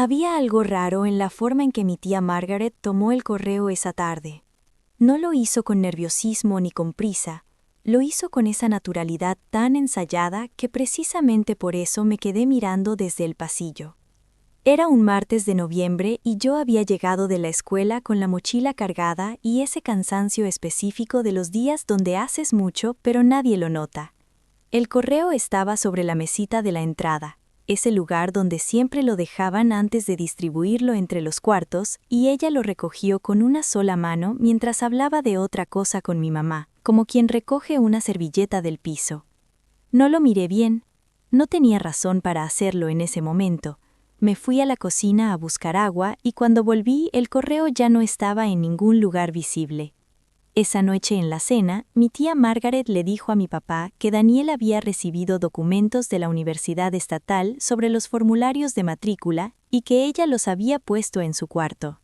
Había algo raro en la forma en que mi tía Margaret tomó el correo esa tarde. No lo hizo con nerviosismo ni con prisa, lo hizo con esa naturalidad tan ensayada que precisamente por eso me quedé mirando desde el pasillo. Era un martes de noviembre y yo había llegado de la escuela con la mochila cargada y ese cansancio específico de los días donde haces mucho pero nadie lo nota. El correo estaba sobre la mesita de la entrada, ese lugar donde siempre lo dejaban antes de distribuirlo entre los cuartos, y ella lo recogió con una sola mano mientras hablaba de otra cosa con mi mamá, como quien recoge una servilleta del piso. No lo miré bien. No tenía razón para hacerlo en ese momento. Me fui a la cocina a buscar agua y cuando volví el correo ya no estaba en ningún lugar visible. Esa noche en la cena, mi tía Margaret le dijo a mi papá que Daniel había recibido documentos de la Universidad Estatal sobre los formularios de matrícula y que ella los había puesto en su cuarto.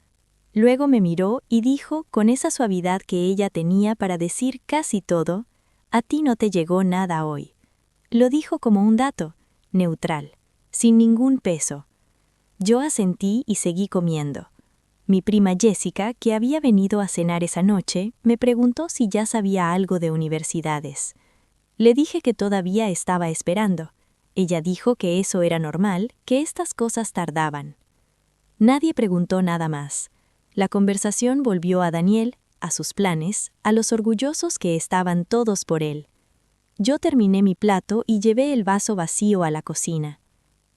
Luego me miró y dijo, con esa suavidad que ella tenía para decir casi todo, «A ti no te llegó nada hoy». Lo dijo como un dato, neutral, sin ningún peso. Yo asentí y seguí comiendo. Mi prima Jessica, que había venido a cenar esa noche, me preguntó si ya sabía algo de universidades. Le dije que todavía estaba esperando. Ella dijo que eso era normal, que estas cosas tardaban. Nadie preguntó nada más. La conversación volvió a Daniel, a sus planes, a los orgullosos que estaban todos por él. Yo terminé mi plato y llevé el vaso vacío a la cocina.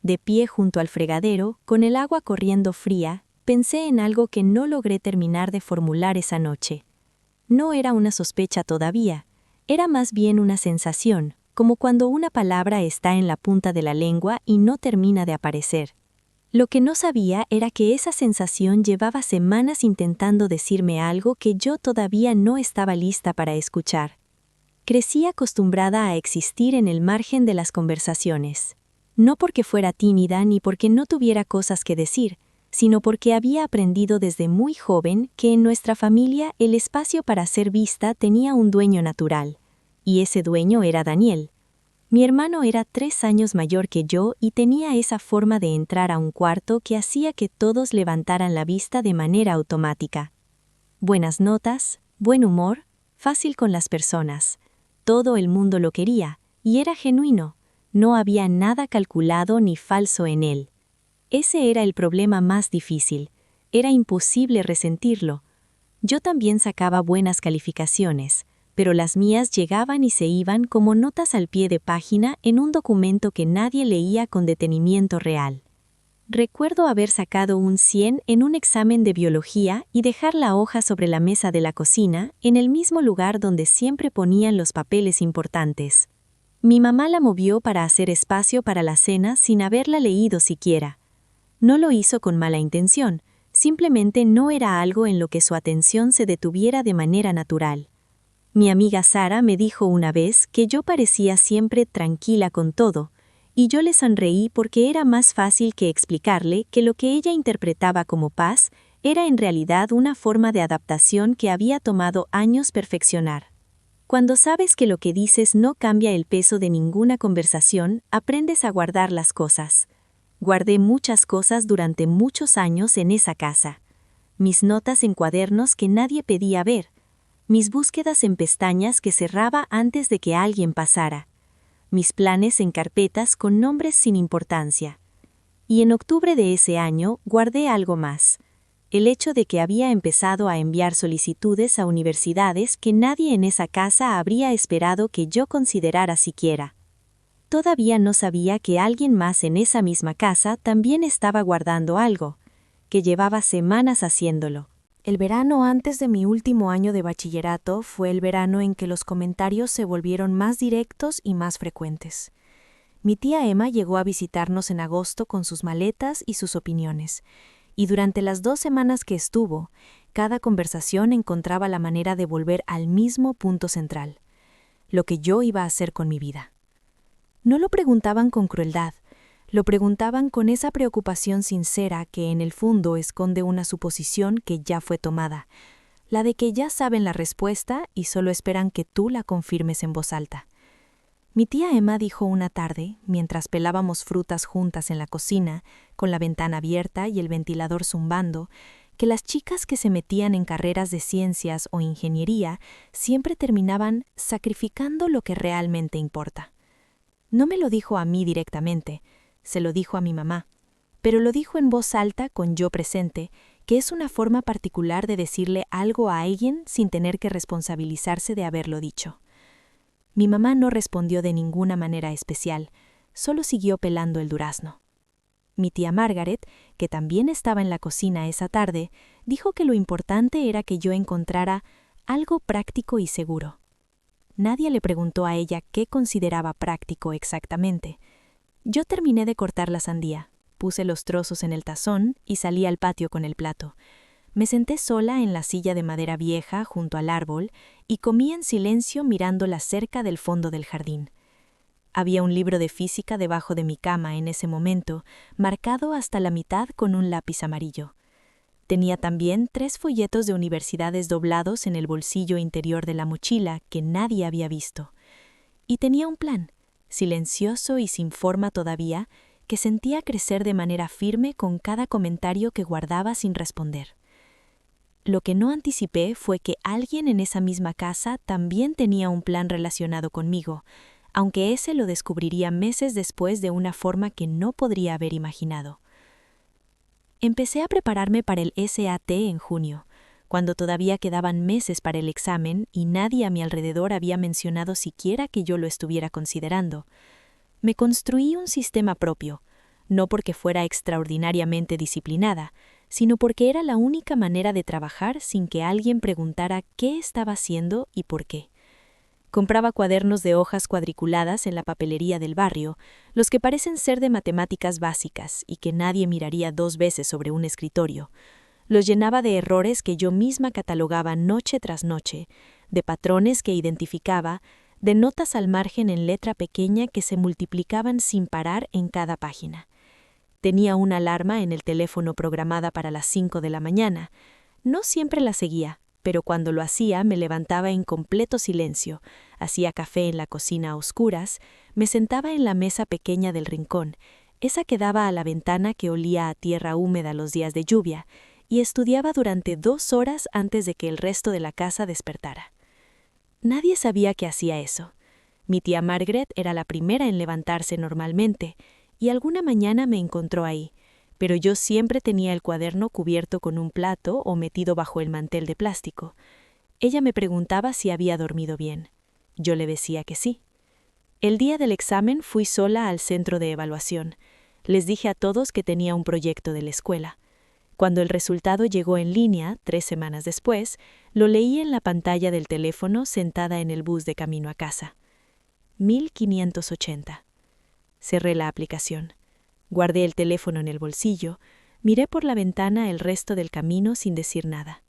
De pie junto al fregadero, con el agua corriendo fría, pensé en algo que no logré terminar de formular esa noche. No era una sospecha todavía, era más bien una sensación, como cuando una palabra está en la punta de la lengua y no termina de aparecer. Lo que no sabía era que esa sensación llevaba semanas intentando decirme algo que yo todavía no estaba lista para escuchar. Crecí acostumbrada a existir en el margen de las conversaciones. No porque fuera tímida ni porque no tuviera cosas que decir, sino porque había aprendido desde muy joven que en nuestra familia el espacio para ser vista tenía un dueño natural, y ese dueño era Daniel. Mi hermano era 3 años mayor que yo y tenía esa forma de entrar a un cuarto que hacía que todos levantaran la vista de manera automática. Buenas notas, buen humor, fácil con las personas. Todo el mundo lo quería, y era genuino. No había nada calculado ni falso en él. Ese era el problema más difícil. Era imposible resentirlo. Yo también sacaba buenas calificaciones, pero las mías llegaban y se iban como notas al pie de página en un documento que nadie leía con detenimiento real. Recuerdo haber sacado un 100 en un examen de biología y dejar la hoja sobre la mesa de la cocina, en el mismo lugar donde siempre ponían los papeles importantes. Mi mamá la movió para hacer espacio para la cena sin haberla leído siquiera. No lo hizo con mala intención, simplemente no era algo en lo que su atención se detuviera de manera natural. Mi amiga Sara me dijo una vez que yo parecía siempre tranquila con todo, y yo le sonreí porque era más fácil que explicarle que lo que ella interpretaba como paz era en realidad una forma de adaptación que había tomado años perfeccionar. Cuando sabes que lo que dices no cambia el peso de ninguna conversación, aprendes a guardar las cosas. Guardé muchas cosas durante muchos años en esa casa. Mis notas en cuadernos que nadie pedía ver. Mis búsquedas en pestañas que cerraba antes de que alguien pasara. Mis planes en carpetas con nombres sin importancia. Y en octubre de ese año guardé algo más. El hecho de que había empezado a enviar solicitudes a universidades que nadie en esa casa habría esperado que yo considerara siquiera. Todavía no sabía que alguien más en esa misma casa también estaba guardando algo, que llevaba semanas haciéndolo. El verano antes de mi último año de bachillerato fue el verano en que los comentarios se volvieron más directos y más frecuentes. Mi tía Emma llegó a visitarnos en agosto con sus maletas y sus opiniones, y durante las 2 semanas que estuvo, cada conversación encontraba la manera de volver al mismo punto central, lo que yo iba a hacer con mi vida. No lo preguntaban con crueldad, lo preguntaban con esa preocupación sincera que en el fondo esconde una suposición que ya fue tomada, la de que ya saben la respuesta y solo esperan que tú la confirmes en voz alta. Mi tía Emma dijo una tarde, mientras pelábamos frutas juntas en la cocina, con la ventana abierta y el ventilador zumbando, que las chicas que se metían en carreras de ciencias o ingeniería siempre terminaban sacrificando lo que realmente importa. No me lo dijo a mí directamente, se lo dijo a mi mamá, pero lo dijo en voz alta con yo presente, que es una forma particular de decirle algo a alguien sin tener que responsabilizarse de haberlo dicho. Mi mamá no respondió de ninguna manera especial, solo siguió pelando el durazno. Mi tía Margaret, que también estaba en la cocina esa tarde, dijo que lo importante era que yo encontrara algo práctico y seguro. Nadie le preguntó a ella qué consideraba práctico exactamente. Yo terminé de cortar la sandía, puse los trozos en el tazón y salí al patio con el plato. Me senté sola en la silla de madera vieja junto al árbol y comí en silencio mirando la cerca del fondo del jardín. Había un libro de física debajo de mi cama en ese momento, marcado hasta la mitad con un lápiz amarillo. Tenía también 3 folletos de universidades doblados en el bolsillo interior de la mochila que nadie había visto. Y tenía un plan, silencioso y sin forma todavía, que sentía crecer de manera firme con cada comentario que guardaba sin responder. Lo que no anticipé fue que alguien en esa misma casa también tenía un plan relacionado conmigo, aunque ese lo descubriría meses después de una forma que no podría haber imaginado. Empecé a prepararme para el SAT en junio, cuando todavía quedaban meses para el examen y nadie a mi alrededor había mencionado siquiera que yo lo estuviera considerando. Me construí un sistema propio, no porque fuera extraordinariamente disciplinada, sino porque era la única manera de trabajar sin que alguien preguntara qué estaba haciendo y por qué. Compraba cuadernos de hojas cuadriculadas en la papelería del barrio, los que parecen ser de matemáticas básicas y que nadie miraría 2 veces sobre un escritorio. Los llenaba de errores que yo misma catalogaba noche tras noche, de patrones que identificaba, de notas al margen en letra pequeña que se multiplicaban sin parar en cada página. Tenía una alarma en el teléfono programada para las 5 de la mañana. No siempre la seguía, pero cuando lo hacía me levantaba en completo silencio, hacía café en la cocina a oscuras, me sentaba en la mesa pequeña del rincón, esa que daba a la ventana que olía a tierra húmeda los días de lluvia, y estudiaba durante 2 horas antes de que el resto de la casa despertara. Nadie sabía que hacía eso. Mi tía Margaret era la primera en levantarse normalmente, y alguna mañana me encontró ahí, pero yo siempre tenía el cuaderno cubierto con un plato o metido bajo el mantel de plástico. Ella me preguntaba si había dormido bien. Yo le decía que sí. El día del examen fui sola al centro de evaluación. Les dije a todos que tenía un proyecto de la escuela. Cuando el resultado llegó en línea, 3 semanas después, lo leí en la pantalla del teléfono sentada en el bus de camino a casa. 1580. Cerré la aplicación. Guardé el teléfono en el bolsillo, miré por la ventana el resto del camino sin decir nada.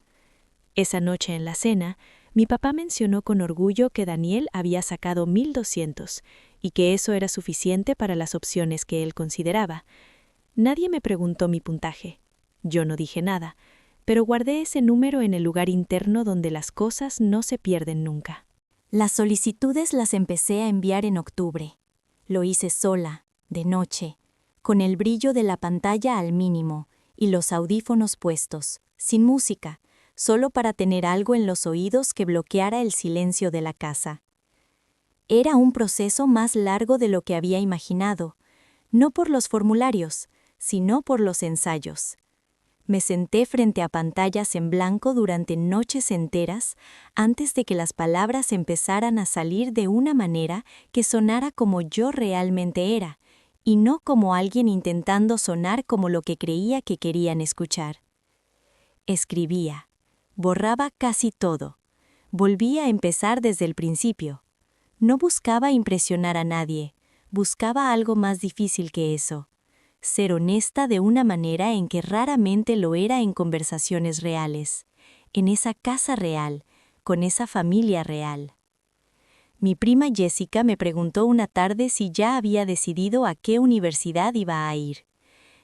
Esa noche en la cena, mi papá mencionó con orgullo que Daniel había sacado 1200 y que eso era suficiente para las opciones que él consideraba. Nadie me preguntó mi puntaje. Yo no dije nada, pero guardé ese número en el lugar interno donde las cosas no se pierden nunca. Las solicitudes las empecé a enviar en octubre. Lo hice sola, de noche, con el brillo de la pantalla al mínimo y los audífonos puestos, sin música, solo para tener algo en los oídos que bloqueara el silencio de la casa. Era un proceso más largo de lo que había imaginado, no por los formularios, sino por los ensayos. Me senté frente a pantallas en blanco durante noches enteras antes de que las palabras empezaran a salir de una manera que sonara como yo realmente era, y no como alguien intentando sonar como lo que creía que querían escuchar. Escribía, borraba casi todo, volvía a empezar desde el principio. No buscaba impresionar a nadie, buscaba algo más difícil que eso. Ser honesta de una manera en que raramente lo era en conversaciones reales, en esa casa real, con esa familia real. Mi prima Jessica me preguntó una tarde si ya había decidido a qué universidad iba a ir.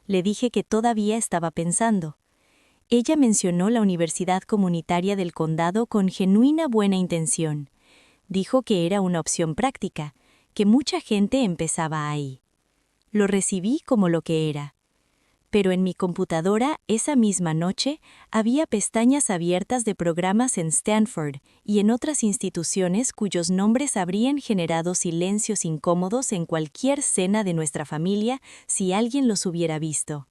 Le dije que todavía estaba pensando. Ella mencionó la Universidad Comunitaria del Condado con genuina buena intención. Dijo que era una opción práctica, que mucha gente empezaba ahí. Lo recibí como lo que era. Pero en mi computadora, esa misma noche, había pestañas abiertas de programas en Stanford y en otras instituciones cuyos nombres habrían generado silencios incómodos en cualquier cena de nuestra familia si alguien los hubiera visto.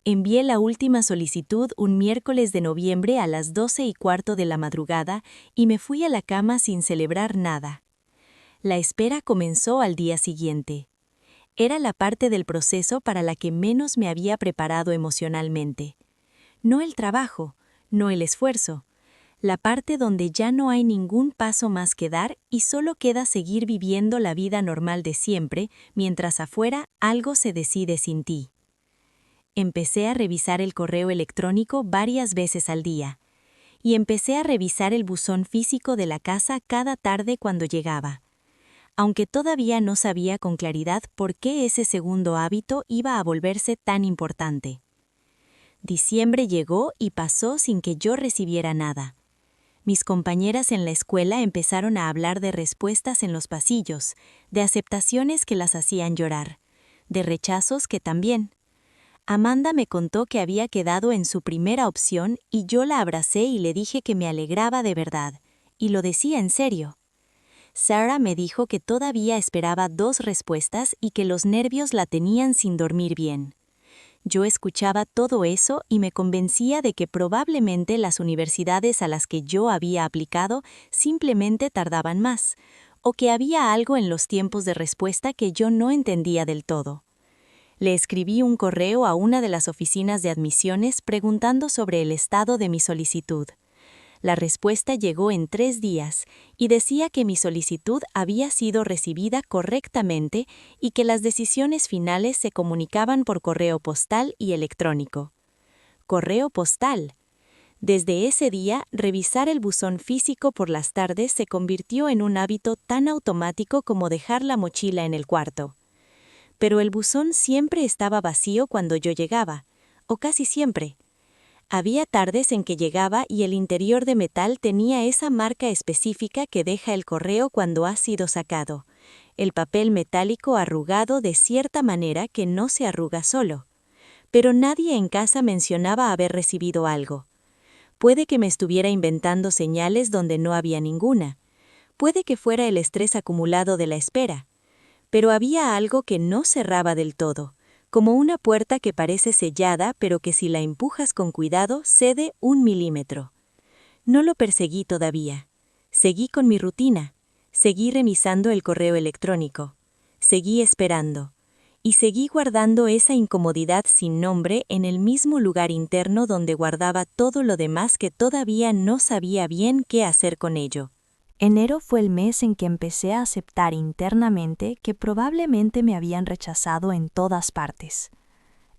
Envié la última solicitud un miércoles de noviembre a las 12:15 de la madrugada y me fui a la cama sin celebrar nada. La espera comenzó al día siguiente. Era la parte del proceso para la que menos me había preparado emocionalmente. No el trabajo, no el esfuerzo. La parte donde ya no hay ningún paso más que dar y solo queda seguir viviendo la vida normal de siempre, mientras afuera algo se decide sin ti. Empecé a revisar el correo electrónico varias veces al día. Y empecé a revisar el buzón físico de la casa cada tarde cuando llegaba. Aunque todavía no sabía con claridad por qué ese segundo hábito iba a volverse tan importante. Diciembre llegó y pasó sin que yo recibiera nada. Mis compañeras en la escuela empezaron a hablar de respuestas en los pasillos, de aceptaciones que las hacían llorar, de rechazos que también. Amanda me contó que había quedado en su primera opción y yo la abracé y le dije que me alegraba de verdad, y lo decía en serio. Sarah me dijo que todavía esperaba 2 respuestas y que los nervios la tenían sin dormir bien. Yo escuchaba todo eso y me convencía de que probablemente las universidades a las que yo había aplicado simplemente tardaban más, o que había algo en los tiempos de respuesta que yo no entendía del todo. Le escribí un correo a una de las oficinas de admisiones preguntando sobre el estado de mi solicitud. La respuesta llegó en 3 días y decía que mi solicitud había sido recibida correctamente y que las decisiones finales se comunicaban por correo postal y electrónico. Correo postal. Desde ese día, revisar el buzón físico por las tardes se convirtió en un hábito tan automático como dejar la mochila en el cuarto. Pero el buzón siempre estaba vacío cuando yo llegaba, o casi siempre. Había tardes en que llegaba y el interior de metal tenía esa marca específica que deja el correo cuando ha sido sacado, el papel metálico arrugado de cierta manera que no se arruga solo. Pero nadie en casa mencionaba haber recibido algo. Puede que me estuviera inventando señales donde no había ninguna. Puede que fuera el estrés acumulado de la espera. Pero había algo que no cerraba del todo, como una puerta que parece sellada pero que si la empujas con cuidado cede 1 milímetro. No lo perseguí todavía. Seguí con mi rutina. Seguí revisando el correo electrónico. Seguí esperando. Y seguí guardando esa incomodidad sin nombre en el mismo lugar interno donde guardaba todo lo demás que todavía no sabía bien qué hacer con ello. Enero fue el mes en que empecé a aceptar internamente que probablemente me habían rechazado en todas partes.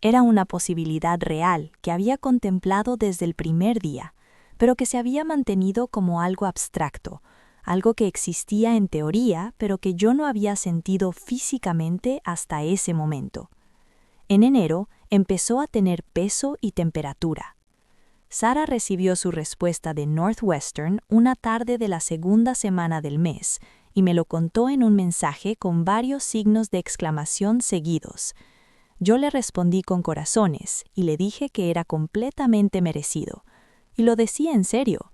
Era una posibilidad real que había contemplado desde el primer día, pero que se había mantenido como algo abstracto, algo que existía en teoría, pero que yo no había sentido físicamente hasta ese momento. En enero empezó a tener peso y temperatura. Sarah recibió su respuesta de Northwestern una tarde de la segunda semana del mes y me lo contó en un mensaje con varios signos de exclamación seguidos. Yo le respondí con corazones y le dije que era completamente merecido. Y lo decía en serio.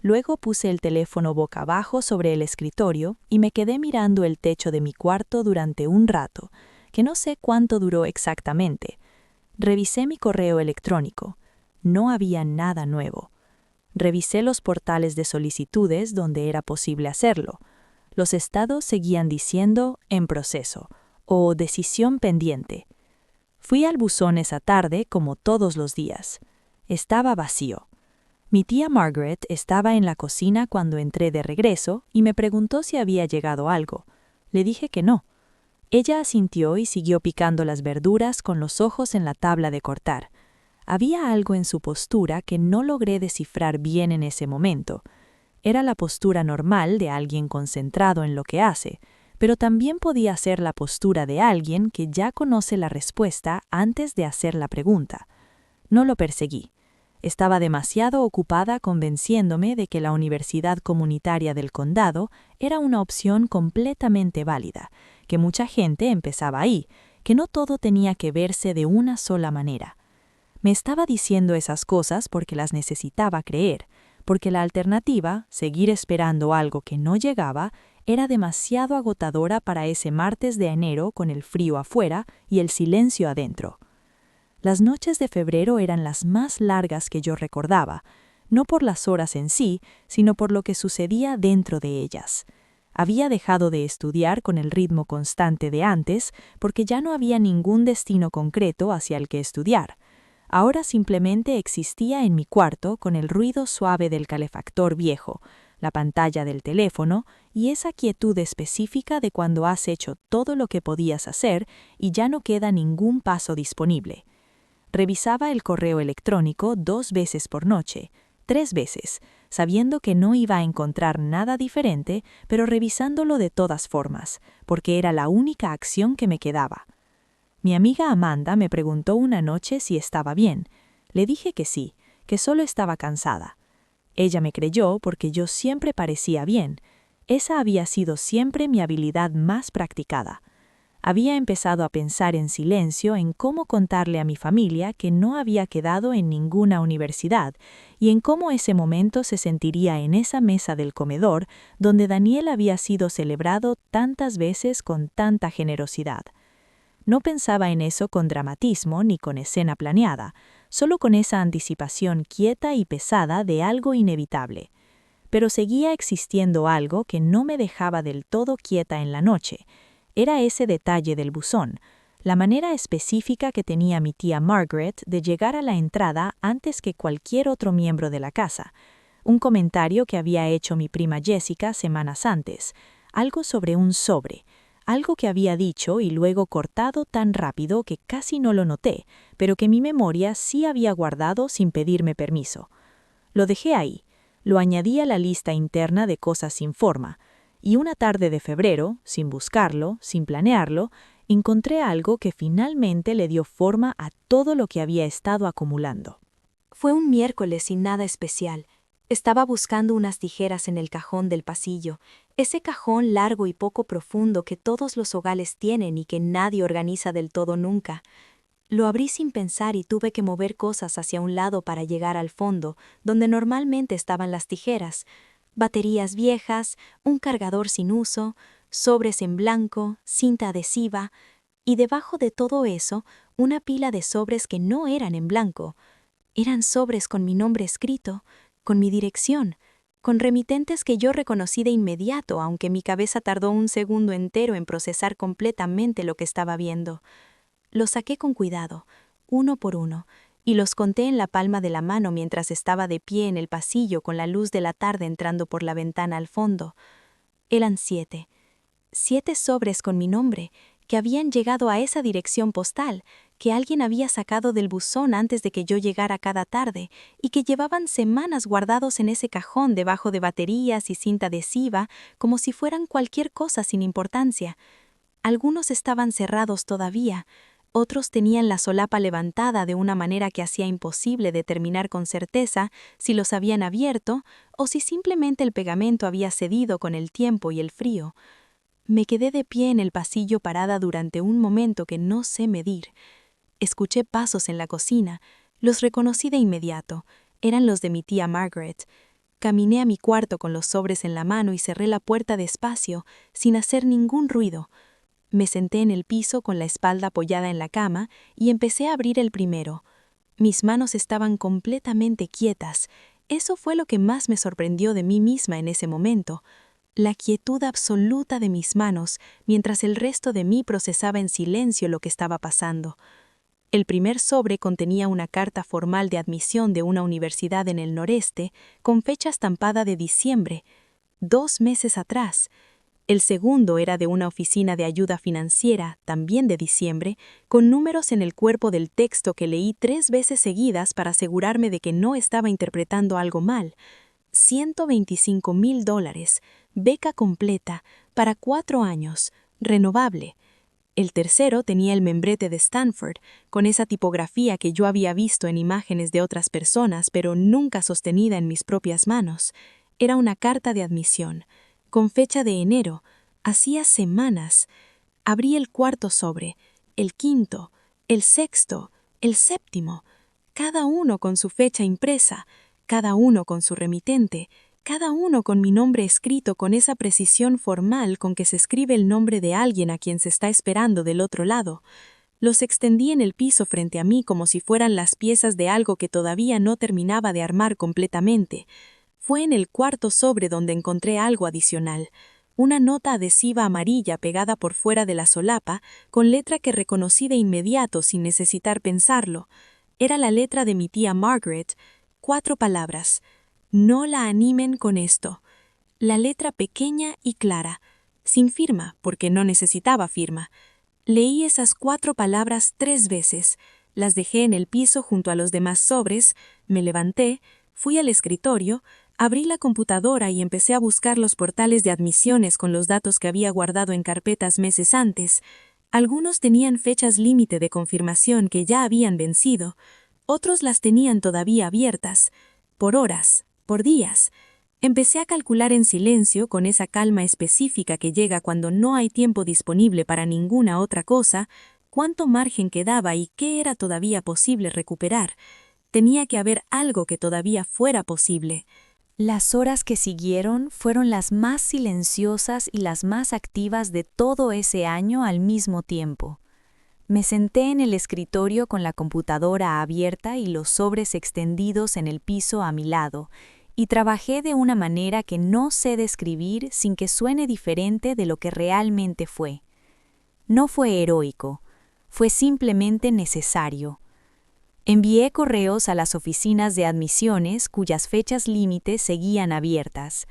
Luego puse el teléfono boca abajo sobre el escritorio y me quedé mirando el techo de mi cuarto durante un rato, que no sé cuánto duró exactamente. Revisé mi correo electrónico. No había nada nuevo. Revisé los portales de solicitudes donde era posible hacerlo. Los estados seguían diciendo «en proceso» o «decisión pendiente». Fui al buzón esa tarde como todos los días. Estaba vacío. Mi tía Margaret estaba en la cocina cuando entré de regreso y me preguntó si había llegado algo. Le dije que no. Ella asintió y siguió picando las verduras con los ojos en la tabla de cortar. Había algo en su postura que no logré descifrar bien en ese momento. Era la postura normal de alguien concentrado en lo que hace, pero también podía ser la postura de alguien que ya conoce la respuesta antes de hacer la pregunta. No lo perseguí. Estaba demasiado ocupada convenciéndome de que la Universidad Comunitaria del Condado era una opción completamente válida, que mucha gente empezaba ahí, que no todo tenía que verse de una sola manera. Me estaba diciendo esas cosas porque las necesitaba creer, porque la alternativa, seguir esperando algo que no llegaba, era demasiado agotadora para ese martes de enero con el frío afuera y el silencio adentro. Las noches de febrero eran las más largas que yo recordaba, no por las horas en sí, sino por lo que sucedía dentro de ellas. Había dejado de estudiar con el ritmo constante de antes porque ya no había ningún destino concreto hacia el que estudiar. Ahora simplemente existía en mi cuarto con el ruido suave del calefactor viejo, la pantalla del teléfono y esa quietud específica de cuando has hecho todo lo que podías hacer y ya no queda ningún paso disponible. Revisaba el correo electrónico 2 veces por noche, 3 veces, sabiendo que no iba a encontrar nada diferente, pero revisándolo de todas formas, porque era la única acción que me quedaba. Mi amiga Amanda me preguntó una noche si estaba bien. Le dije que sí, que solo estaba cansada. Ella me creyó porque yo siempre parecía bien. Esa había sido siempre mi habilidad más practicada. Había empezado a pensar en silencio en cómo contarle a mi familia que no había quedado en ninguna universidad y en cómo ese momento se sentiría en esa mesa del comedor donde Daniel había sido celebrado tantas veces con tanta generosidad. No pensaba en eso con dramatismo ni con escena planeada, solo con esa anticipación quieta y pesada de algo inevitable. Pero seguía existiendo algo que no me dejaba del todo quieta en la noche. Era ese detalle del buzón, la manera específica que tenía mi tía Margaret de llegar a la entrada antes que cualquier otro miembro de la casa. Un comentario que había hecho mi prima Jessica semanas antes, algo sobre un sobre, algo que había dicho y luego cortado tan rápido que casi no lo noté, pero que mi memoria sí había guardado sin pedirme permiso. Lo dejé ahí, lo añadí a la lista interna de cosas sin forma, y una tarde de febrero, sin buscarlo, sin planearlo, encontré algo que finalmente le dio forma a todo lo que había estado acumulando. Fue un miércoles sin nada especial. Estaba buscando unas tijeras en el cajón del pasillo, ese cajón largo y poco profundo que todos los hogares tienen y que nadie organiza del todo nunca. Lo abrí sin pensar y tuve que mover cosas hacia un lado para llegar al fondo, donde normalmente estaban las tijeras. Baterías viejas, un cargador sin uso, sobres en blanco, cinta adhesiva, y debajo de todo eso, una pila de sobres que no eran en blanco. Eran sobres con mi nombre escrito, con mi dirección, con remitentes que yo reconocí de inmediato, aunque mi cabeza tardó un segundo entero en procesar completamente lo que estaba viendo. Los saqué con cuidado, uno por uno, y los conté en la palma de la mano mientras estaba de pie en el pasillo con la luz de la tarde entrando por la ventana al fondo. Eran 7. 7 sobres con mi nombre, que habían llegado a esa dirección postal, que alguien había sacado del buzón antes de que yo llegara cada tarde, y que llevaban semanas guardados en ese cajón debajo de baterías y cinta adhesiva, como si fueran cualquier cosa sin importancia. Algunos estaban cerrados todavía, otros tenían la solapa levantada de una manera que hacía imposible determinar con certeza si los habían abierto o si simplemente el pegamento había cedido con el tiempo y el frío. Me quedé de pie en el pasillo parada durante un momento que no sé medir. Escuché pasos en la cocina, los reconocí de inmediato, eran los de mi tía Margaret. Caminé a mi cuarto con los sobres en la mano y cerré la puerta despacio, sin hacer ningún ruido. Me senté en el piso con la espalda apoyada en la cama y empecé a abrir el primero. Mis manos estaban completamente quietas. Eso fue lo que más me sorprendió de mí misma en ese momento. La quietud absoluta de mis manos, mientras el resto de mí procesaba en silencio lo que estaba pasando. El primer sobre contenía una carta formal de admisión de una universidad en el noreste, con fecha estampada de diciembre, 2 meses atrás. El segundo era de una oficina de ayuda financiera, también de diciembre, con números en el cuerpo del texto que leí 3 veces seguidas para asegurarme de que no estaba interpretando algo mal. $125,000, beca completa, para 4 años, renovable. El tercero tenía el membrete de Stanford, con esa tipografía que yo había visto en imágenes de otras personas, pero nunca sostenida en mis propias manos. Era una carta de admisión, con fecha de enero. Hacía semanas. Abrí el cuarto sobre, el quinto, el sexto, el séptimo, cada uno con su fecha impresa, cada uno con su remitente, cada uno con mi nombre escrito con esa precisión formal con que se escribe el nombre de alguien a quien se está esperando del otro lado. Los extendí en el piso frente a mí como si fueran las piezas de algo que todavía no terminaba de armar completamente. Fue en el cuarto sobre donde encontré algo adicional. Una nota adhesiva amarilla pegada por fuera de la solapa, con letra que reconocí de inmediato sin necesitar pensarlo. Era la letra de mi tía Margaret. 4 palabras. No la animen con esto. La letra pequeña y clara, sin firma, porque no necesitaba firma. Leí esas 4 palabras 3 veces, las dejé en el piso junto a los demás sobres, me levanté, fui al escritorio, abrí la computadora y empecé a buscar los portales de admisiones con los datos que había guardado en carpetas meses antes. Algunos tenían fechas límite de confirmación que ya habían vencido, otros las tenían todavía abiertas, por horas, por días. Empecé a calcular en silencio, con esa calma específica que llega cuando no hay tiempo disponible para ninguna otra cosa, cuánto margen quedaba y qué era todavía posible recuperar. Tenía que haber algo que todavía fuera posible. Las horas que siguieron fueron las más silenciosas y las más activas de todo ese año al mismo tiempo. Me senté en el escritorio con la computadora abierta y los sobres extendidos en el piso a mi lado, y trabajé de una manera que no sé describir sin que suene diferente de lo que realmente fue. No fue heroico, fue simplemente necesario. Envié correos a las oficinas de admisiones cuyas fechas límites seguían abiertas.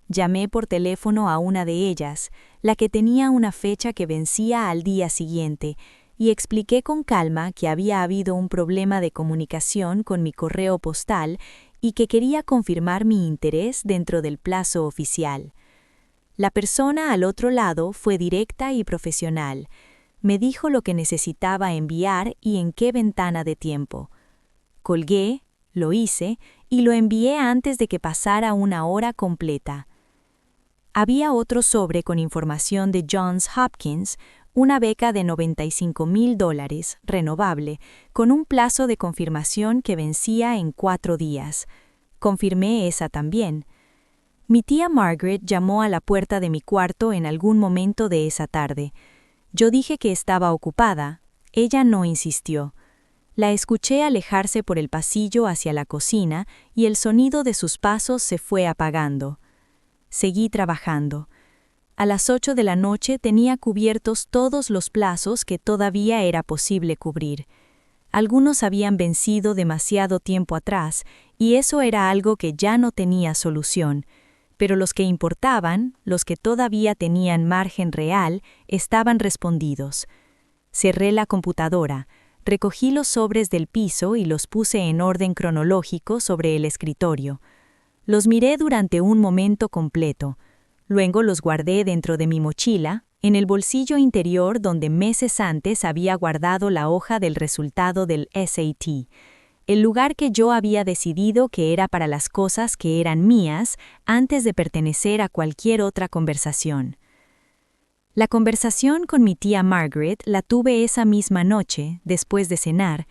Llamé por teléfono a una de ellas, la que tenía una fecha que vencía al día siguiente, y expliqué con calma que había habido un problema de comunicación con mi correo postal y que quería confirmar mi interés dentro del plazo oficial. La persona al otro lado fue directa y profesional. Me dijo lo que necesitaba enviar y en qué ventana de tiempo. Colgué, lo hice y lo envié antes de que pasara una hora completa. Había otro sobre con información de Johns Hopkins, una beca de $95,000, renovable, con un plazo de confirmación que vencía en 4 días. Confirmé esa también. Mi tía Margaret llamó a la puerta de mi cuarto en algún momento de esa tarde. Yo dije que estaba ocupada. Ella no insistió. La escuché alejarse por el pasillo hacia la cocina y el sonido de sus pasos se fue apagando. Seguí trabajando. A las 8 de la noche tenía cubiertos todos los plazos que todavía era posible cubrir. Algunos habían vencido demasiado tiempo atrás y eso era algo que ya no tenía solución, pero los que importaban, los que todavía tenían margen real, estaban respondidos. Cerré la computadora, recogí los sobres del piso y los puse en orden cronológico sobre el escritorio. Los miré durante un momento completo. Luego los guardé dentro de mi mochila, en el bolsillo interior donde meses antes había guardado la hoja del resultado del SAT, el lugar que yo había decidido que era para las cosas que eran mías antes de pertenecer a cualquier otra conversación. La conversación con mi tía Margaret la tuve esa misma noche, después de cenar.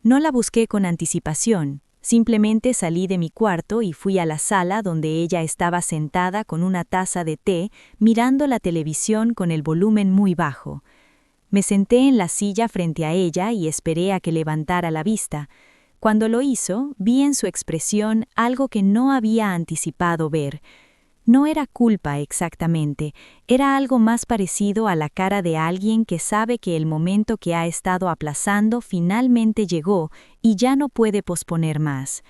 No la busqué con anticipación. Simplemente salí de mi cuarto y fui a la sala donde ella estaba sentada con una taza de té, mirando la televisión con el volumen muy bajo. Me senté en la silla frente a ella y esperé a que levantara la vista. Cuando lo hizo, vi en su expresión algo que no había anticipado ver. No era culpa exactamente, era algo más parecido a la cara de alguien que sabe que el momento que ha estado aplazando finalmente llegó y ya no puede posponer más.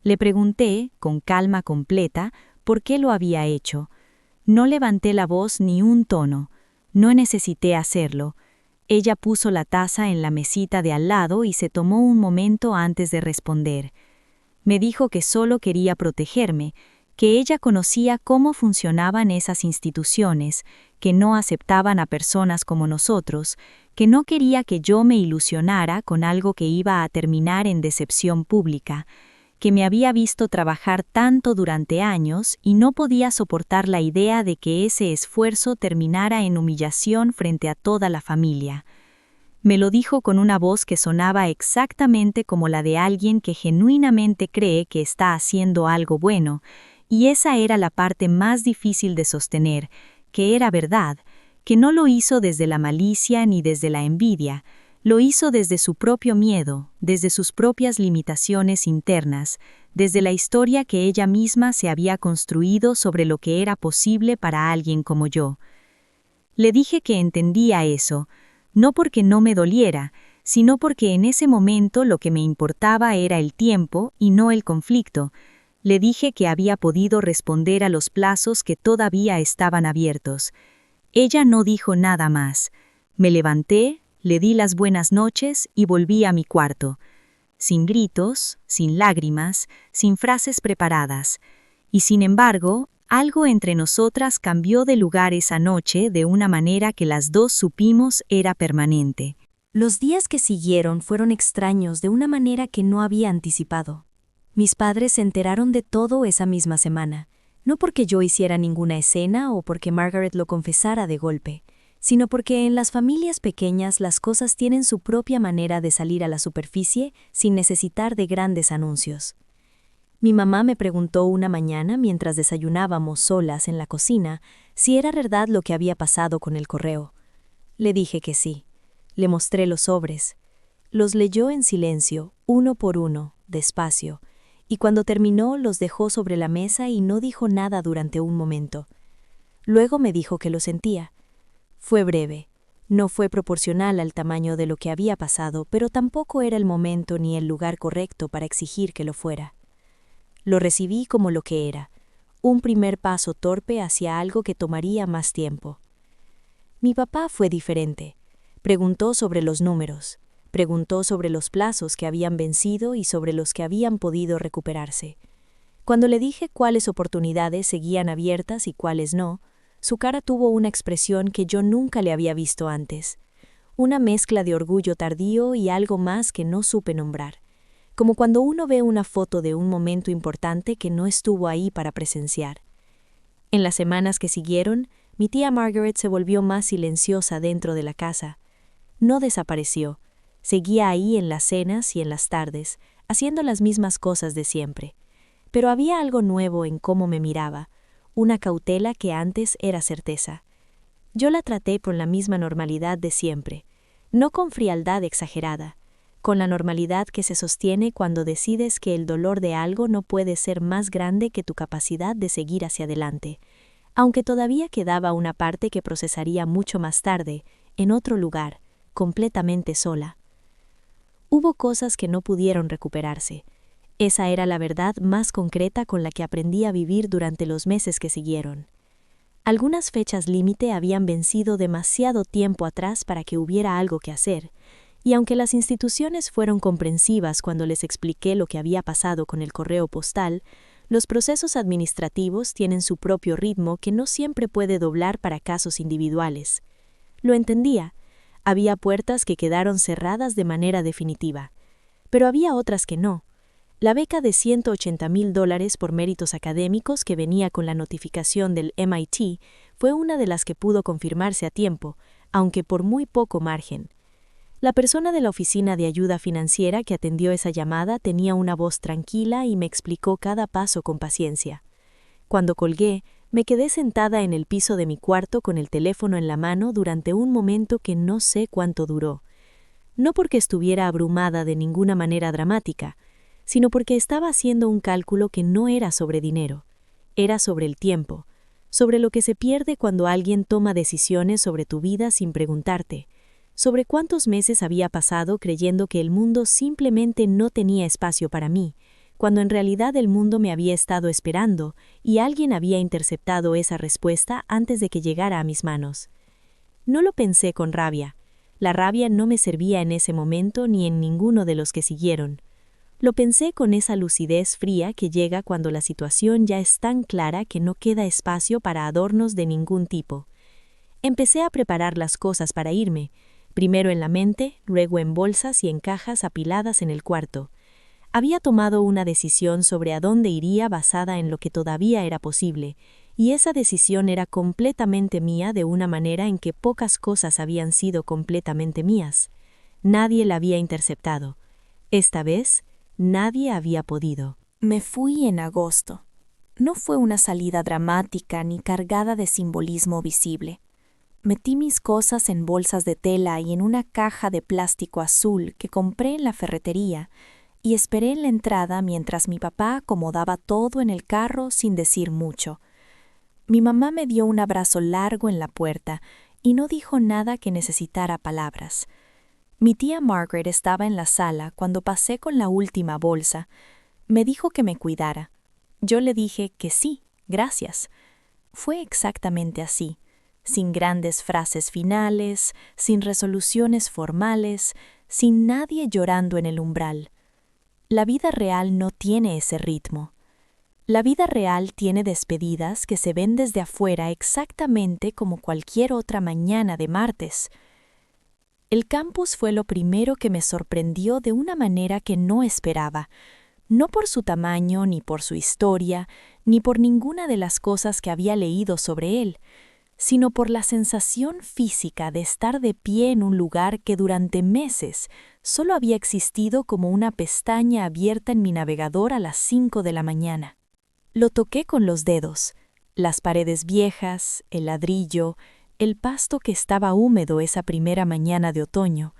Le pregunté, con calma completa, por qué lo había hecho. No levanté la voz ni un tono. No necesité hacerlo. Ella puso la taza en la mesita de al lado y se tomó un momento antes de responder. Me dijo que solo quería protegerme, que ella conocía cómo funcionaban esas instituciones, que no aceptaban a personas como nosotros, que no quería que yo me ilusionara con algo que iba a terminar en decepción pública, que me había visto trabajar tanto durante años y no podía soportar la idea de que ese esfuerzo terminara en humillación frente a toda la familia. Me lo dijo con una voz que sonaba exactamente como la de alguien que genuinamente cree que está haciendo algo bueno, y esa era la parte más difícil de sostener, que era verdad, que no lo hizo desde la malicia ni desde la envidia, lo hizo desde su propio miedo, desde sus propias limitaciones internas, desde la historia que ella misma se había construido sobre lo que era posible para alguien como yo. Le dije que entendía eso, no porque no me doliera, sino porque en ese momento lo que me importaba era el tiempo y no el conflicto. Le dije que había podido responder a los plazos que todavía estaban abiertos. Ella no dijo nada más. Me levanté, le di las buenas noches y volví a mi cuarto. Sin gritos, sin lágrimas, sin frases preparadas. Y sin embargo, algo entre nosotras cambió de lugar esa noche de una manera que las dos supimos era permanente. Los días que siguieron fueron extraños de una manera que no había anticipado. Mis padres se enteraron de todo esa misma semana, no porque yo hiciera ninguna escena o porque Margaret lo confesara de golpe, sino porque en las familias pequeñas las cosas tienen su propia manera de salir a la superficie sin necesitar de grandes anuncios. Mi mamá me preguntó una mañana mientras desayunábamos solas en la cocina si era verdad lo que había pasado con el correo. Le dije que sí. Le mostré los sobres. Los leyó en silencio, uno por uno, despacio, y cuando terminó los dejó sobre la mesa y no dijo nada durante un momento. Luego me dijo que lo sentía. Fue breve. No fue proporcional al tamaño de lo que había pasado, pero tampoco era el momento ni el lugar correcto para exigir que lo fuera. Lo recibí como lo que era, un primer paso torpe hacia algo que tomaría más tiempo. Mi papá fue diferente. Preguntó sobre los números, preguntó sobre los plazos que habían vencido y sobre los que habían podido recuperarse. Cuando le dije cuáles oportunidades seguían abiertas y cuáles no, su cara tuvo una expresión que yo nunca le había visto antes, una mezcla de orgullo tardío y algo más que no supe nombrar, como cuando uno ve una foto de un momento importante que no estuvo ahí para presenciar. En las semanas que siguieron, mi tía Margaret se volvió más silenciosa dentro de la casa. No desapareció, seguía ahí en las cenas y en las tardes, haciendo las mismas cosas de siempre. Pero había algo nuevo en cómo me miraba, una cautela que antes era certeza. Yo la traté con la misma normalidad de siempre, no con frialdad exagerada, con la normalidad que se sostiene cuando decides que el dolor de algo no puede ser más grande que tu capacidad de seguir hacia adelante, aunque todavía quedaba una parte que procesaría mucho más tarde, en otro lugar, completamente sola. Hubo cosas que no pudieron recuperarse. Esa era la verdad más concreta con la que aprendí a vivir durante los meses que siguieron. Algunas fechas límite habían vencido demasiado tiempo atrás para que hubiera algo que hacer, y aunque las instituciones fueron comprensivas cuando les expliqué lo que había pasado con el correo postal, los procesos administrativos tienen su propio ritmo que no siempre puede doblar para casos individuales. Lo entendía. Había puertas que quedaron cerradas de manera definitiva, pero había otras que no. La beca de $180,000 por méritos académicos que venía con la notificación del MIT fue una de las que pudo confirmarse a tiempo, aunque por muy poco margen. La persona de la oficina de ayuda financiera que atendió esa llamada tenía una voz tranquila y me explicó cada paso con paciencia. Cuando colgué, me quedé sentada en el piso de mi cuarto con el teléfono en la mano durante un momento que no sé cuánto duró. No porque estuviera abrumada de ninguna manera dramática, sino porque estaba haciendo un cálculo que no era sobre dinero, era sobre el tiempo, sobre lo que se pierde cuando alguien toma decisiones sobre tu vida sin preguntarte, sobre cuántos meses había pasado creyendo que el mundo simplemente no tenía espacio para mí, cuando en realidad el mundo me había estado esperando y alguien había interceptado esa respuesta antes de que llegara a mis manos. No lo pensé con rabia. La rabia no me servía en ese momento ni en ninguno de los que siguieron. Lo pensé con esa lucidez fría que llega cuando la situación ya es tan clara que no queda espacio para adornos de ningún tipo. Empecé a preparar las cosas para irme, primero en la mente, luego en bolsas y en cajas apiladas en el cuarto. Había tomado una decisión sobre a dónde iría basada en lo que todavía era posible, y esa decisión era completamente mía de una manera en que pocas cosas habían sido completamente mías. Nadie la había interceptado. Esta vez, nadie había podido. Me fui en agosto. No fue una salida dramática ni cargada de simbolismo visible. Metí mis cosas en bolsas de tela y en una caja de plástico azul que compré en la ferretería, y esperé en la entrada mientras mi papá acomodaba todo en el carro sin decir mucho. Mi mamá me dio un abrazo largo en la puerta y no dijo nada que necesitara palabras. Mi tía Margaret estaba en la sala cuando pasé con la última bolsa. Me dijo que me cuidara. Yo le dije que sí, gracias. Fue exactamente así, sin grandes frases finales, sin resoluciones formales, sin nadie llorando en el umbral. La vida real no tiene ese ritmo. La vida real tiene despedidas que se ven desde afuera exactamente como cualquier otra mañana de martes. El campus fue lo primero que me sorprendió de una manera que no esperaba, no por su tamaño, ni por su historia, ni por ninguna de las cosas que había leído sobre él, sino por la sensación física de estar de pie en un lugar que durante meses solo había existido como una pestaña abierta en mi navegador a las 5 de la mañana. Lo toqué con los dedos, las paredes viejas, el ladrillo, el pasto que estaba húmedo esa primera mañana de otoño.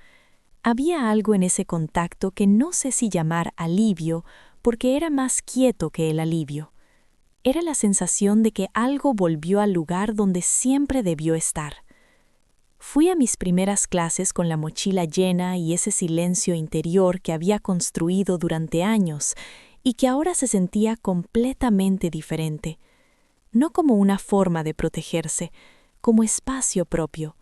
Había algo en ese contacto que no sé si llamar alivio, porque era más quieto que el alivio. Era la sensación de que algo volvió al lugar donde siempre debió estar. Fui a mis primeras clases con la mochila llena y ese silencio interior que había construido durante años y que ahora se sentía completamente diferente. No como una forma de protegerse, como espacio propio,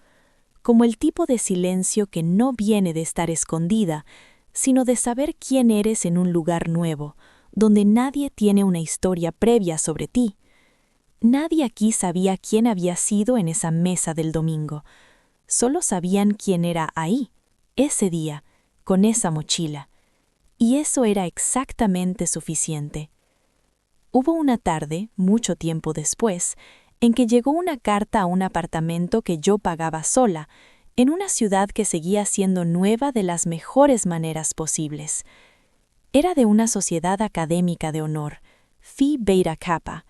como el tipo de silencio que no viene de estar escondida, sino de saber quién eres en un lugar nuevo, donde nadie tiene una historia previa sobre ti. Nadie aquí sabía quién había sido en esa mesa del domingo. Solo sabían quién era ahí, ese día, con esa mochila. Y eso era exactamente suficiente. Hubo una tarde, mucho tiempo después, en que llegó una carta a un apartamento que yo pagaba sola, en una ciudad que seguía siendo nueva de las mejores maneras posibles. Era de una sociedad académica de honor, Phi Beta Kappa,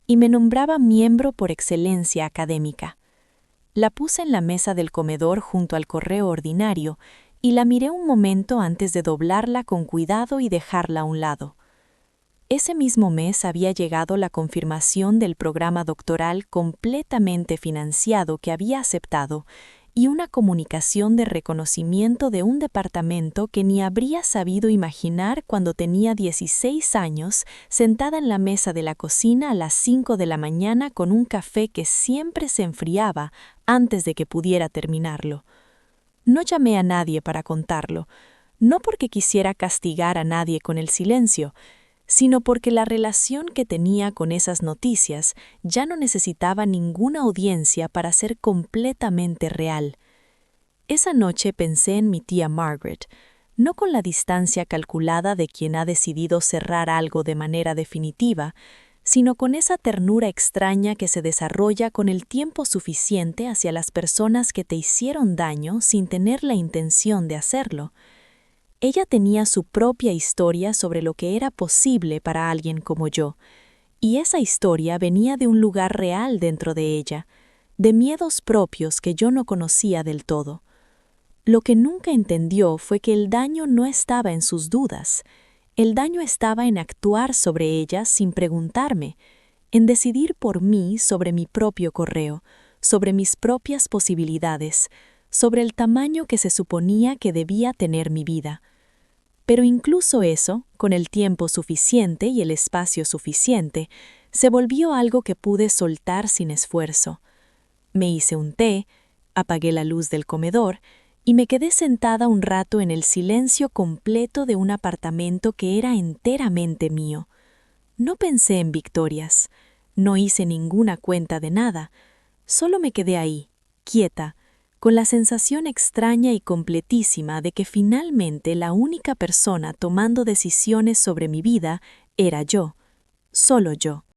y me nombraba miembro por excelencia académica. La puse en la mesa del comedor junto al correo ordinario y la miré un momento antes de doblarla con cuidado y dejarla a un lado. Ese mismo mes había llegado la confirmación del programa doctoral completamente financiado que había aceptado y una comunicación de reconocimiento de un departamento que ni habría sabido imaginar cuando tenía 16 años, sentada en la mesa de la cocina a las 5 de la mañana con un café que siempre se enfriaba antes de que pudiera terminarlo. No llamé a nadie para contarlo, no porque quisiera castigar a nadie con el silencio, sino porque la relación que tenía con esas noticias ya no necesitaba ninguna audiencia para ser completamente real. Esa noche pensé en mi tía Margaret, no con la distancia calculada de quien ha decidido cerrar algo de manera definitiva, sino con esa ternura extraña que se desarrolla con el tiempo suficiente hacia las personas que te hicieron daño sin tener la intención de hacerlo. Ella tenía su propia historia sobre lo que era posible para alguien como yo, y esa historia venía de un lugar real dentro de ella, de miedos propios que yo no conocía del todo. Lo que nunca entendió fue que el daño no estaba en sus dudas, el daño estaba en actuar sobre ellas sin preguntarme, en decidir por mí sobre mi propio correo, sobre mis propias posibilidades, sobre el tamaño que se suponía que debía tener mi vida. Pero incluso eso, con el tiempo suficiente y el espacio suficiente, se volvió algo que pude soltar sin esfuerzo. Me hice un té, apagué la luz del comedor y me quedé sentada un rato en el silencio completo de un apartamento que era enteramente mío. No pensé en victorias, no hice ninguna cuenta de nada, solo me quedé ahí, quieta, con la sensación extraña y completísima de que finalmente la única persona tomando decisiones sobre mi vida era yo, solo yo.